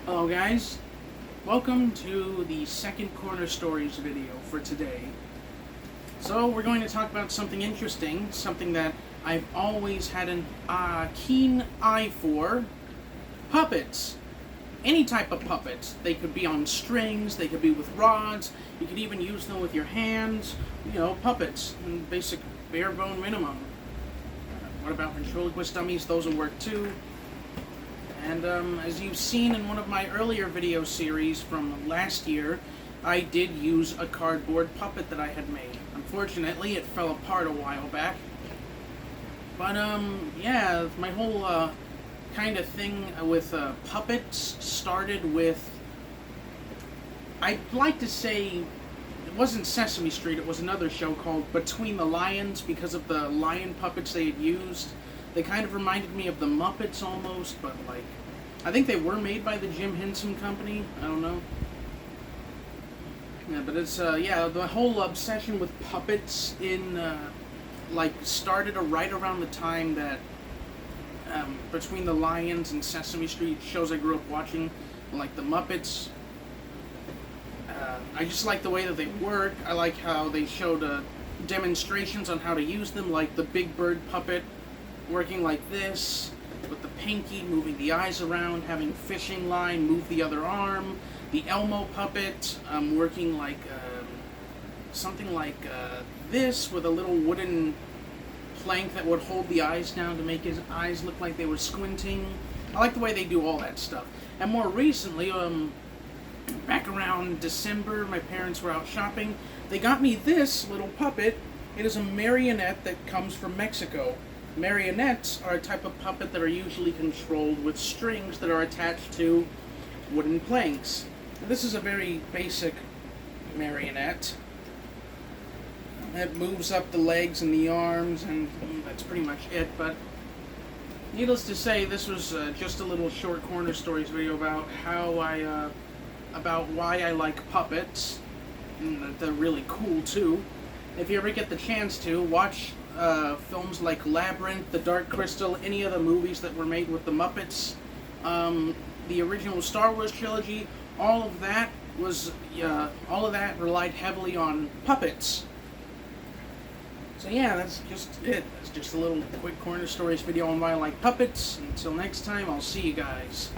Hello guys, welcome to the second Corner Stories video for today. So we're going to talk about something interesting, something that I've always had a keen eye for: puppets. Any type of puppets. They could be on strings, they could be with rods, you could even use them with your hands, puppets, and basic bare bone minimum. What about ventriloquist dummies? Those will work too. And as you've seen in one of my earlier video series from last year, I did use a cardboard puppet that I had made. Unfortunately, it fell apart a while back. But yeah, my whole kind of thing with puppets started with, I'd like to say, it wasn't Sesame Street, it was another show called Between the Lions, because of the lion puppets they had used. They kind of reminded me of the Muppets almost, but like, I think they were made by the Jim Henson Company. I don't know. Yeah, but it's, yeah, the whole obsession with puppets started right around the time that Between the Lions and Sesame Street, shows I grew up watching, like the Muppets. I just like the way that they work. I like how they showed demonstrations on how to use them, like the Big Bird puppet working like this, with the pinky moving the eyes around, having fishing line move the other arm, the Elmo puppet working like something like this, with a little wooden plank that would hold the eyes down to make his eyes look like they were squinting. I like the way they do all that stuff. And more recently, back around December, my parents were out shopping. They got me this little puppet. It is a marionette that comes from Mexico. Marionettes are a type of puppet that are usually controlled with strings that are attached to wooden planks. This is a very basic marionette. It moves up the legs and the arms, and that's pretty much it. But needless to say, this was just a little short Corner Stories video about about why I like puppets. And they're really cool too. If you ever get the chance to, watch films like Labyrinth, The Dark Crystal, any of the movies that were made with the Muppets, the original Star Wars trilogy. All of that relied heavily on puppets. So yeah, that's just it. That's just a little quick Corner Stories video on why I like puppets. Until next time, I'll see you guys.